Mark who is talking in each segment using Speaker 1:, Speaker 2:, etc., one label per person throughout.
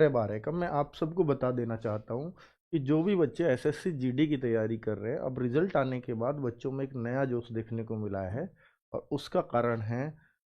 Speaker 1: बार है कब। मैं आप सबको बता देना चाहता हूँ कि जो भी बच्चे एसएससी जीडी की तैयारी कर रहे हैं, अब रिजल्ट आने के बाद बच्चों में एक नया जोश देखने को मिला है। और उसका कारण है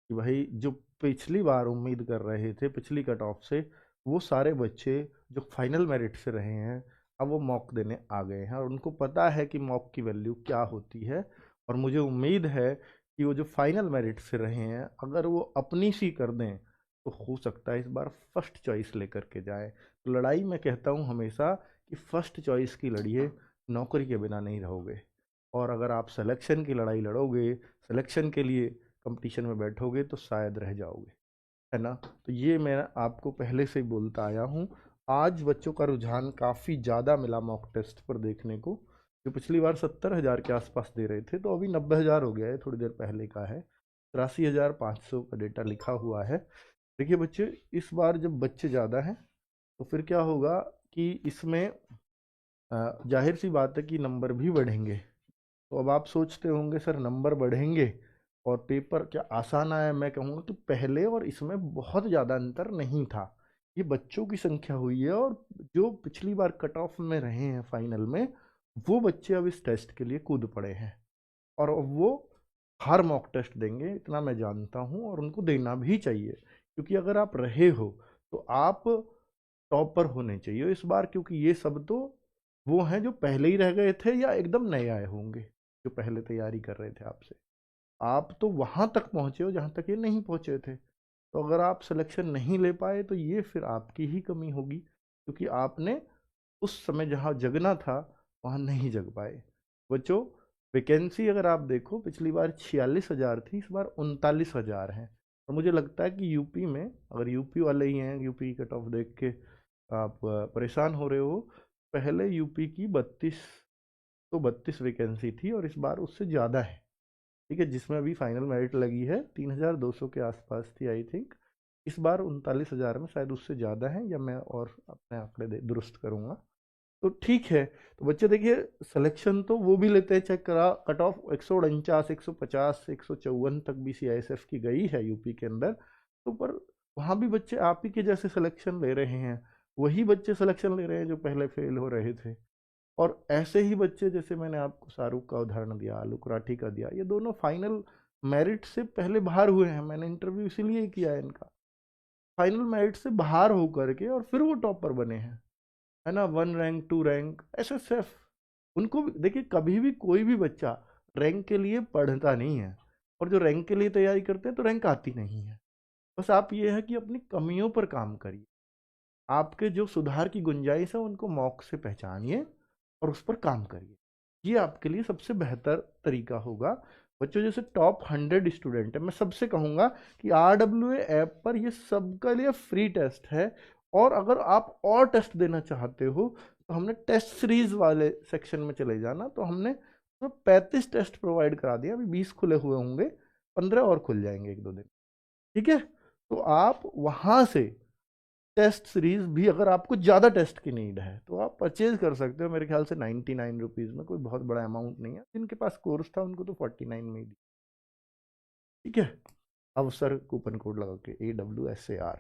Speaker 1: कि भाई जो पिछली बार उम्मीद कर रहे थे पिछली कट ऑफ से, वो सारे बच्चे जो फाइनल मेरिट से रहे हैं, अब वो मॉक देने आ गए हैं और उनको पता है कि मॉक की वैल्यू क्या होती है। और मुझे उम्मीद है कि वो जो फाइनल मेरिट से रहे हैं, अगर वो अपनी सी कर दें तो हो सकता है इस बार फर्स्ट चॉइस लेकर के जाए। तो लड़ाई मैं कहता हूँ हमेशा कि फर्स्ट चॉइस की लड़िए, नौकरी के बिना नहीं रहोगे। और अगर आप सिलेक्शन की लड़ाई लड़ोगे, सिलेक्शन के लिए कंपटीशन में बैठोगे, तो शायद रह जाओगे, है ना। तो ये मैं आपको पहले से ही बोलता आया हूँ। आज बच्चों का रुझान काफ़ी ज़्यादा मिला मॉक टेस्ट पर देखने को। जो पिछली बार 70,000 के आसपास दे रहे थे, तो अभी 90,000 हो गया है, थोड़ी देर पहले का है। 83,500 का डेटा लिखा हुआ है। देखिए बच्चे, इस बार जब बच्चे ज़्यादा हैं तो फिर क्या होगा कि इसमें जाहिर सी बात है कि नंबर भी बढ़ेंगे। तो अब आप सोचते होंगे सर नंबर बढ़ेंगे और पेपर क्या आसान आया। मैं कहूँगा कि पहले और इसमें बहुत ज़्यादा अंतर नहीं था। ये बच्चों की संख्या हुई है, और जो पिछली बार कट ऑफ में रहे हैं फाइनल में, वो बच्चे अब इस टेस्ट के लिए कूद पड़े हैं। और अब वो हर मॉक टेस्ट देंगे, इतना मैं जानता हूँ, और उनको देना भी चाहिए। क्योंकि अगर आप रहे हो तो आप टॉपर होने चाहिए इस बार। क्योंकि ये सब तो वो हैं जो पहले ही रह गए थे या एकदम नए आए होंगे, जो पहले तैयारी कर रहे थे आपसे। आप तो वहां तक पहुंचे हो जहां तक ये नहीं पहुंचे थे। तो अगर आप सिलेक्शन नहीं ले पाए तो ये फिर आपकी ही कमी होगी, क्योंकि आपने उस समय जहां जगना था वहां नहीं जग पाए। बच्चों, वैकेंसी अगर आप देखो, पिछली बार 46,000 थी, इस बार 39,000 है। और मुझे लगता है कि यूपी में, अगर यूपी वाले ही हैं, यूपी कट ऑफ देख के आप परेशान हो रहे हो, पहले यूपी की 32 वैकेंसी थी और इस बार उससे ज़्यादा है। ठीक है, जिसमें अभी फाइनल मेरिट लगी है 3,200 के आसपास थी आई थिंक। इस बार 39,000 में शायद उससे ज़्यादा है, या मैं और अपने आंकड़े दुरुस्त करूँगा। तो ठीक है। तो बच्चे देखिए, सिलेक्शन तो वो भी लेते हैं चेक करा। कट ऑफ 149, 150, 154 तक भी सीआईएसएफ की गई है यूपी के अंदर। तो पर वहाँ भी बच्चे आप ही के जैसे सिलेक्शन ले रहे हैं, वही बच्चे सिलेक्शन ले रहे हैं जो पहले फेल हो रहे थे। और ऐसे ही बच्चे, जैसे मैंने आपको शाहरुख का उदाहरण दिया, आलू कराठी का दिया, ये दोनों फाइनल मेरिट से पहले बाहर हुए हैं। मैंने इंटरव्यू इसीलिए किया है इनका। फाइनल मेरिट से बाहर होकर के और फिर वो टॉपर बने हैं, है ना। 1 रैंक 2 रैंक ऐसे सिर्फ उनको देखिए, कभी भी कोई भी बच्चा रैंक के लिए पढ़ता नहीं है, और जो रैंक के लिए तैयारी करते हैं तो रैंक आती नहीं है। बस आप ये है कि अपनी कमियों पर काम करिए, आपके जो सुधार की गुंजाइश है उनको मौक से पहचानिए और उस पर काम करिए। ये आपके लिए सबसे बेहतर तरीका होगा। बच्चों, जैसे टॉप 100 स्टूडेंट है, मैं सबसे कहूँगा कि RWA ऐप पर ये सबके लिए फ्री टेस्ट है। और अगर आप और टेस्ट देना चाहते हो तो हमने टेस्ट सीरीज वाले सेक्शन में चले जाना। तो हमने 35 टेस्ट प्रोवाइड करा दिया, अभी 20 खुले हुए होंगे, 15 और खुल जाएंगे 1-2 दिन। ठीक है, तो आप वहाँ से टेस्ट सीरीज भी, अगर आपको ज़्यादा टेस्ट की नीड है तो आप परचेज कर सकते हो। मेरे ख्याल से 99 रुपीज़ में, कोई बहुत बड़ा अमाउंट नहीं है। जिनके पास कोर्स था उनको तो 49 में ही दी। ठीक है, अवसर कूपन कोड लगा के AWSAR।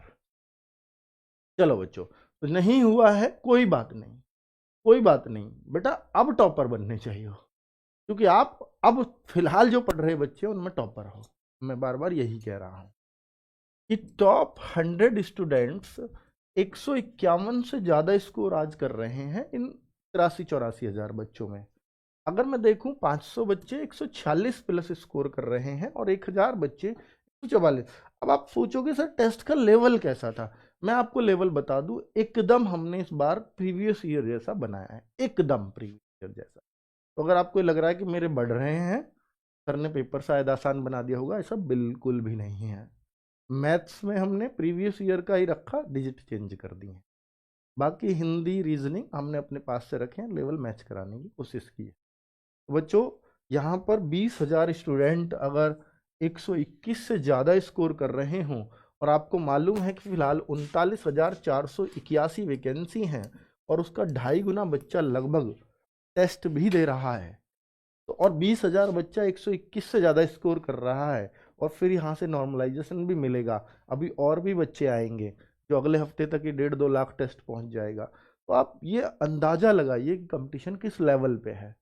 Speaker 1: चलो बच्चों, तो नहीं हुआ है, कोई बात नहीं, कोई बात नहीं बेटा। अब टॉपर बनने चाहिए, क्योंकि आप अब फिलहाल जो पढ़ रहे बच्चे उनमें टॉपर हो। मैं बार बार यही कह रहा हूँ कि टॉप 100 स्टूडेंट्स 151 से ज़्यादा स्कोर आज कर रहे हैं इन 83-84 हज़ार बच्चों में। अगर मैं देखूं, 500 बच्चे 146 प्लस स्कोर कर रहे हैं और 1,000 बच्चे 144। अब आप सोचोगे सर टेस्ट का लेवल कैसा था। मैं आपको लेवल बता दूं, एकदम हमने इस बार प्रीवियस ईयर जैसा बनाया है, एकदम प्रीवियस ईयर जैसा। तो अगर आपको लग रहा है कि मेरे बढ़ रहे हैं, सर ने पेपर शायद आसान बना दिया होगा, ऐसा बिल्कुल भी नहीं है। मैथ्स में हमने प्रीवियस ईयर का ही रखा, डिजिट चेंज कर दिए। बाकी हिंदी रीजनिंग हमने अपने पास से रखे हैं, लेवल मैच कराने की कोशिश की है। तो बच्चों, यहाँ पर 20,000 स्टूडेंट अगर 121 से ज़्यादा स्कोर कर रहे हों, और आपको मालूम है कि फिलहाल 39,481 वैकेंसी हैं, और उसका 2.5 गुना बच्चा लगभग टेस्ट भी दे रहा है, तो और 20,000 बच्चा 121 से ज़्यादा स्कोर कर रहा है, और फिर यहाँ से नॉर्मलाइजेशन भी मिलेगा। अभी और भी बच्चे आएंगे, जो अगले हफ्ते तक ही 1.5-2 लाख टेस्ट पहुंच जाएगा। तो आप ये अंदाजा लगाइए कि कंपटीशन किस लेवल पे है।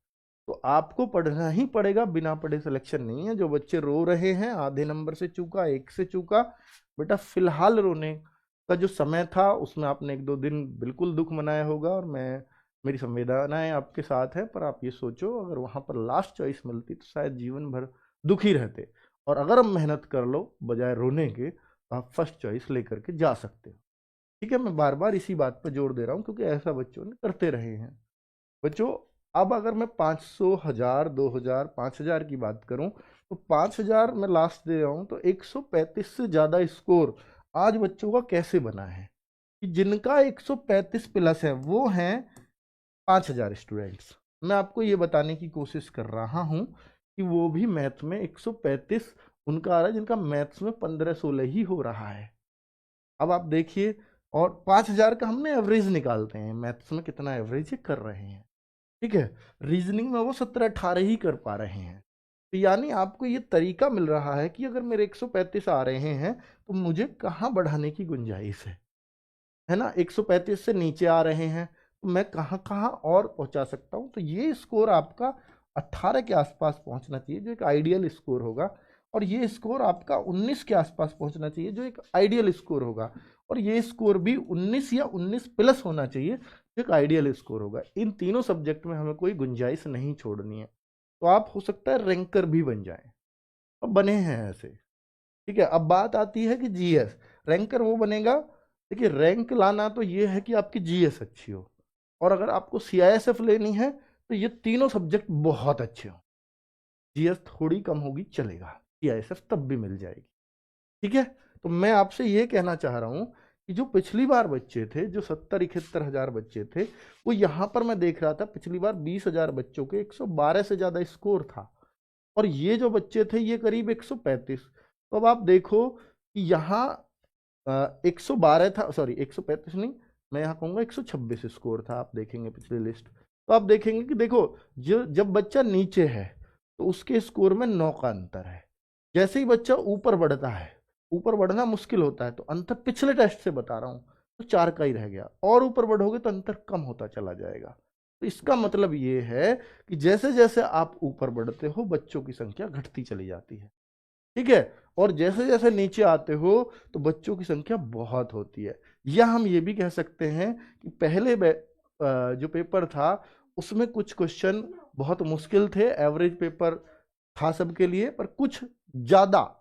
Speaker 1: तो आपको पढ़ना ही पड़ेगा, बिना पढ़े सिलेक्शन नहीं है। जो बच्चे रो रहे हैं आधे नंबर से चूका, 1 से चूका, बेटा फिलहाल रोने का जो समय था उसमें आपने 1-2 दिन बिल्कुल दुख मनाया होगा, और मेरी संवेदनाएं आपके साथ है। पर आप ये सोचो, अगर वहां पर लास्ट चॉइस मिलती तो शायद जीवन भर दुखी रहते। और अगर हम मेहनत कर लो बजाय रोने के, तो आप फर्स्ट चॉइस लेकर के जा सकते हो। ठीक है, मैं बार बार इसी बात पर जोर दे रहा हूँ क्योंकि ऐसा बच्चों ने करते रहे हैं। बच्चों, अब अगर मैं 500, 1000, 2000, 5000 की बात करूं, तो 5000 मैं लास्ट दे रहा हूं, तो 135 से ज्यादा स्कोर आज बच्चों का कैसे बना है? कि जिनका 135 प्लस है वो हैं 5000 स्टूडेंट्स। मैं आपको ये बताने की कोशिश कर रहा हूं कि वो भी मैथ्स में 135 उनका आ रहा है, जिनका मैथ्स में 15-16 ही हो रहा है। अब आप देखिए, और 5000 का हमने एवरेज निकालते हैं, मैथ्स में कितना एवरेज ये कर रहे हैं। ठीक है, रीजनिंग में वो 17-18 ही कर पा रहे हैं। तो यानी आपको ये तरीका मिल रहा है कि अगर मेरे 135 आ रहे हैं तो मुझे कहाँ बढ़ाने की गुंजाइश है ना। 135 से नीचे आ रहे हैं तो मैं कहाँ कहाँ और पहुंचा सकता हूँ। तो ये स्कोर आपका 18 के आसपास पहुंचना चाहिए, जो एक आइडियल स्कोर होगा। और ये स्कोर आपका 19 के आसपास पहुंचना चाहिए, जो एक आइडियल स्कोर होगा। और ये स्कोर भी 19 या 19 प्लस होना चाहिए, जो एक आइडियल स्कोर होगा। इन तीनों सब्जेक्ट में हमें कोई गुंजाइश नहीं छोड़नी है। तो आप हो सकता है रैंकर भी बन जाएं, और बने हैं ऐसे। ठीक है, अब बात आती है कि जीएस रैंकर वो बनेगा। देखिए, रैंक लाना तो ये है कि आपकी जीएस अच्छी हो, और अगर आपको सीआईएसएफ लेनी है तो ये तीनों सब्जेक्ट बहुत अच्छे हो। जीएस थोड़ी कम होगी चलेगा, सीआईएसएफ तब भी मिल जाएगी। ठीक है, तो मैं आपसे ये कहना चाह रहा हूं कि जो पिछली बार बच्चे थे, जो 70-71 हजार बच्चे थे, वो यहां पर मैं देख रहा था पिछली बार 20 हजार बच्चों के 112 से ज्यादा स्कोर था। और ये जो बच्चे थे ये करीब 135। तो अब आप देखो कि यहाँ 112 था, सॉरी 135 नहीं, मैं यहाँ कहूँगा 126 स्कोर था। आप देखेंगे पिछली लिस्ट, तो आप देखेंगे कि देखो, जो जब बच्चा नीचे है तो उसके स्कोर में 9 का अंतर है। जैसे ही बच्चा ऊपर बढ़ता है, ऊपर बढ़ना मुश्किल होता है, तो अंतर पिछले टेस्ट से बता रहा हूँ, तो 4 का ही रह गया। और ऊपर बढ़ोगे तो अंतर कम होता चला जाएगा। तो इसका मतलब ये है कि जैसे जैसे आप ऊपर बढ़ते हो बच्चों की संख्या घटती चली जाती है। ठीक है, और जैसे जैसे नीचे आते हो तो बच्चों की संख्या बहुत होती है। या हम ये भी कह सकते हैं कि पहले जो पेपर था उसमें कुछ क्वेश्चन बहुत मुश्किल थे, एवरेज पेपर था सबके लिए, पर कुछ ज्यादा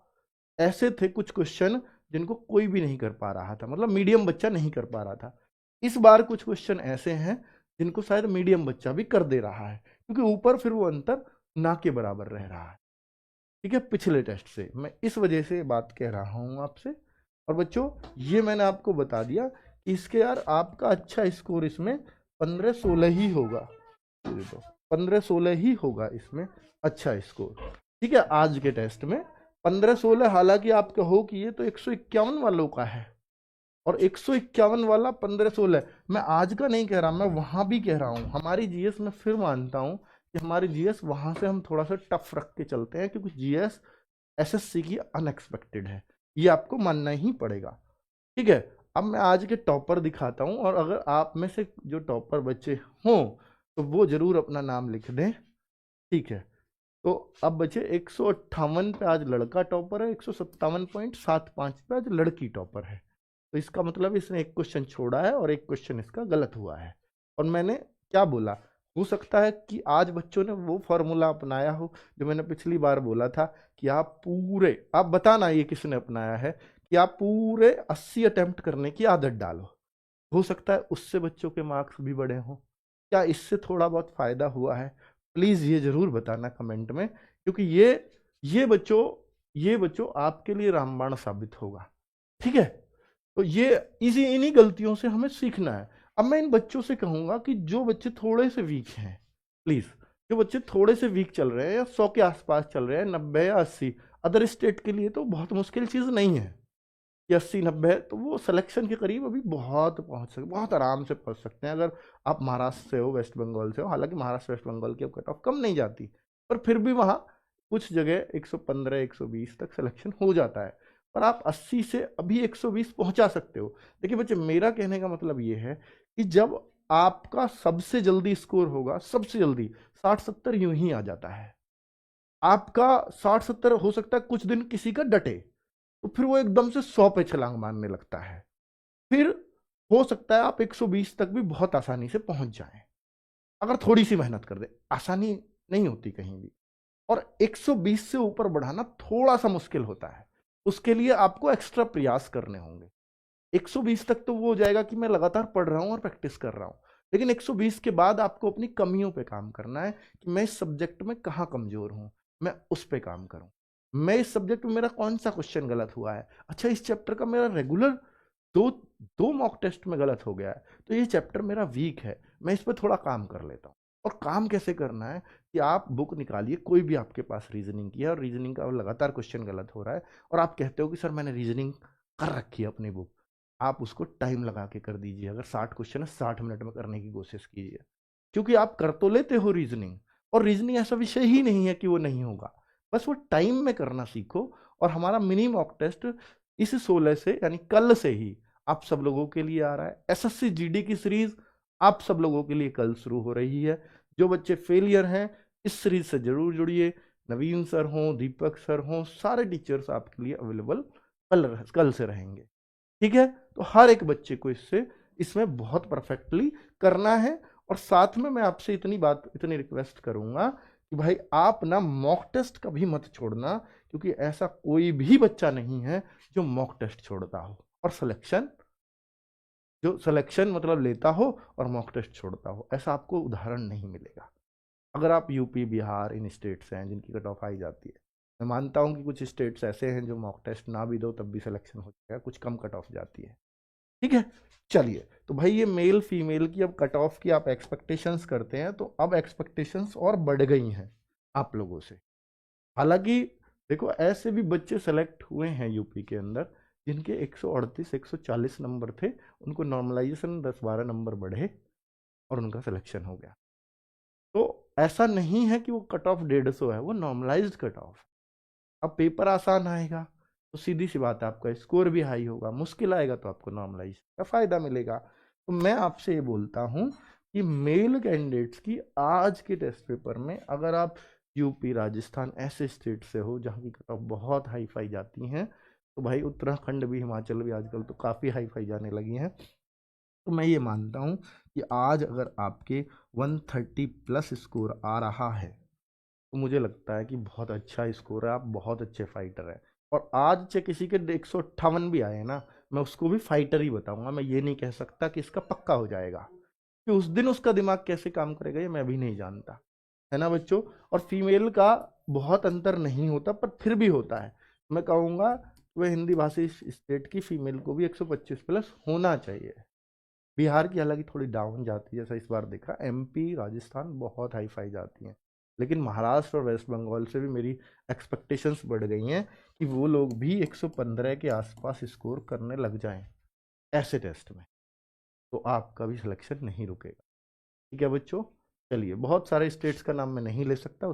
Speaker 1: ऐसे थे कुछ क्वेश्चन जिनको कोई भी नहीं कर पा रहा था, मतलब मीडियम बच्चा नहीं कर पा रहा था। इस बार कुछ क्वेश्चन ऐसे हैं जिनको शायद मीडियम बच्चा भी कर दे रहा है, क्योंकि ऊपर फिर वो अंतर ना के बराबर रह रहा है। ठीक है, पिछले टेस्ट से मैं इस वजह से बात कह रहा हूं आपसे। और बच्चों, ये मैंने आपको बता दिया कि इसके यार आपका अच्छा स्कोर इसमें 15-16 ही होगा। ये तो 15-16 ही होगा इसमें अच्छा स्कोर। ठीक है, आज के टेस्ट में 15-16। हालांकि आप कहो कि ये तो 151 वालों का है, और 151 वाला 15-16 मैं आज का नहीं कह रहा, मैं वहां भी कह रहा हूं। हमारी जीएस में फिर मानता हूं कि हमारी जीएस वहां से हम थोड़ा सा टफ रख के चलते हैं, क्योंकि जीएस एसएससी की अनएक्सपेक्टेड है, ये आपको मानना ही पड़ेगा। ठीक है, अब मैं आज के टॉपर दिखाता हूं, और अगर आप में से जो टॉपर बच्चे हों तो वो जरूर अपना नाम लिख दें। ठीक है, तो अब बचे 158 पे आज लड़का टॉपर है, 157.75 पे आज लड़की टॉपर है। तो इसका मतलब इसने एक क्वेश्चन छोड़ा है और एक क्वेश्चन इसका गलत हुआ है। और मैंने क्या बोला, हो सकता है कि आज बच्चों ने वो फॉर्मूला अपनाया हो जो मैंने पिछली बार बोला था कि आप बताना ये किसने अपनाया है, कि आप पूरे 80 अटेम्प्ट करने की आदत डालो। हो सकता है उससे बच्चों के मार्क्स भी बढ़े हों। क्या इससे थोड़ा बहुत फायदा हुआ है? प्लीज ये जरूर बताना कमेंट में, क्योंकि ये बच्चों आपके लिए रामबाण साबित होगा। ठीक है, तो ये इन्हीं गलतियों से हमें सीखना है। अब मैं इन बच्चों से कहूंगा कि जो बच्चे थोड़े से वीक हैं, प्लीज, जो बच्चे थोड़े से वीक चल रहे हैं या 100 के आसपास चल रहे हैं, 90 या 80, अदर स्टेट के लिए तो बहुत मुश्किल चीज नहीं है कि 80-90, तो वो सिलेक्शन के करीब अभी बहुत आराम से पहुंच सकते हैं। अगर आप महाराष्ट्र से हो, वेस्ट बंगाल से हो, हालांकि महाराष्ट्र वेस्ट बंगाल की अब कट ऑफ कम नहीं जाती, पर फिर भी वहाँ कुछ जगह 115-120 तक सिलेक्शन हो जाता है। पर आप 80 से अभी 120 पहुंचा सकते हो। देखिए बच्चे, मेरा कहने का मतलब ये है कि जब आपका सबसे जल्दी स्कोर होगा, सबसे जल्दी 60-70 यूं ही आ जाता है। आपका 60-70 हो सकता है कुछ दिन किसी का डटे, तो फिर वो एकदम से 100 पे छलांग मारने लगता है। फिर हो सकता है आप 120 तक भी बहुत आसानी से पहुंच जाएं, अगर थोड़ी सी मेहनत कर दे। आसानी नहीं होती कहीं भी, और 120 से ऊपर बढ़ाना थोड़ा सा मुश्किल होता है। उसके लिए आपको एक्स्ट्रा प्रयास करने होंगे। 120 तक तो वो हो जाएगा कि मैं लगातार पढ़ रहा हूं और प्रैक्टिस कर रहा हूं, लेकिन 120 के बाद आपको अपनी कमियों पे काम करना है कि मैं इस सब्जेक्ट में कहाँ कमजोर हूं, मैं उस पे काम करूं। मैं इस सब्जेक्ट में मेरा कौन सा क्वेश्चन गलत हुआ है, अच्छा इस चैप्टर का मेरा रेगुलर दो दो मॉक टेस्ट में गलत हो गया है, तो ये चैप्टर मेरा वीक है, मैं इस पर थोड़ा काम कर लेता हूँ। और काम कैसे करना है कि आप बुक निकालिए, कोई भी आपके पास रीजनिंग की है और रीजनिंग का लगातार क्वेश्चन गलत हो रहा है, और आप कहते हो कि सर मैंने रीजनिंग कर रखी है अपनी बुक, आप उसको टाइम लगा के कर दीजिए। अगर 60 क्वेश्चन है, 60 मिनट में करने की कोशिश कीजिए, क्योंकि आप कर तो लेते हो रीजनिंग, और रीजनिंग ऐसा विषय ही नहीं है कि वो नहीं होगा, बस वो टाइम में करना सीखो। और हमारा मिनी मॉक टेस्ट इस 16 से, यानी कल से ही आप सब लोगों के लिए आ रहा है। एसएससी जीडी की सीरीज आप सब लोगों के लिए कल शुरू हो रही है। जो बच्चे फेलियर हैं, इस सीरीज से जरूर जुड़िए। नवीन सर हों, दीपक सर हों, सारे टीचर्स आपके लिए अवेलेबल कल से रहेंगे। ठीक है, तो हर एक बच्चे को इसमें बहुत परफेक्टली करना है। और साथ में मैं आपसे इतनी रिक्वेस्ट करूंगा कि भाई आप ना मॉक टेस्ट कभी मत छोड़ना, क्योंकि ऐसा कोई भी बच्चा नहीं है जो मॉक टेस्ट छोड़ता हो और सिलेक्शन मतलब लेता हो और मॉक टेस्ट छोड़ता हो, ऐसा आपको उदाहरण नहीं मिलेगा। अगर आप यूपी बिहार इन स्टेट्स हैं जिनकी कट ऑफ आई जाती है, मैं मानता हूं कि कुछ स्टेट्स ऐसे हैं जो मॉक टेस्ट ना भी दो तब भी सिलेक्शन हो जाएगा, कुछ कम कट ऑफ जाती है। ठीक है, चलिए, तो भाई ये मेल फीमेल की अब कट ऑफ की आप एक्सपेक्टेशंस करते हैं, तो अब एक्सपेक्टेशंस और बढ़ गई हैं आप लोगों से। हालांकि देखो, ऐसे भी बच्चे सेलेक्ट हुए हैं यूपी के अंदर जिनके 138 140 नंबर थे, उनको नॉर्मलाइजेशन 10-12 नंबर बढ़े और उनका सिलेक्शन हो गया। तो ऐसा नहीं है कि वो कट ऑफ 150 है, वो नॉर्मलाइज्ड कट ऑफ। अब पेपर आसान आएगा तो सीधी सी बात है, आपका स्कोर भी हाई होगा, मुश्किल आएगा तो आपको नॉर्मलाइज का फायदा मिलेगा। तो मैं आपसे ये बोलता हूँ कि मेल कैंडिडेट्स की आज के टेस्ट पेपर में, अगर आप यूपी राजस्थान ऐसे स्टेट से हो जहाँ की कट ऑफ बहुत हाई फाई जाती हैं, तो भाई उत्तराखंड भी हिमाचल भी आजकल तो काफ़ी हाई फाई जाने लगी हैं, तो मैं ये मानता हूँ कि आज अगर आपके 130 प्लस स्कोर आ रहा है, तो मुझे लगता है कि बहुत अच्छा स्कोर है, आप बहुत अच्छे फाइटर हैं। और आज चाहे किसी के 158 भी आए ना, मैं उसको भी फाइटर ही बताऊंगा, मैं ये नहीं कह सकता कि इसका पक्का हो जाएगा, कि उस दिन उसका दिमाग कैसे काम करेगा ये मैं भी नहीं जानता, है ना बच्चों। और फीमेल का बहुत अंतर नहीं होता, पर फिर भी होता है। मैं कहूँगा वह हिंदी भाषी स्टेट की फीमेल को भी 125 प्लस होना चाहिए। बिहार की हालांकि थोड़ी डाउन जाती है, जैसा इस बार देखा, एमपी राजस्थान बहुत हाई फाई जाती हैं, लेकिन महाराष्ट्र और वेस्ट बंगाल से भी मेरी एक्सपेक्टेशंस बढ़ गई हैं कि वो लोग भी 115 के आसपास स्कोर करने लग जाएं ऐसे टेस्ट में, तो आपका भी सिलेक्शन नहीं रुकेगा। ठीक है बच्चों, चलिए, बहुत सारे स्टेट्स का नाम मैं नहीं ले सकता।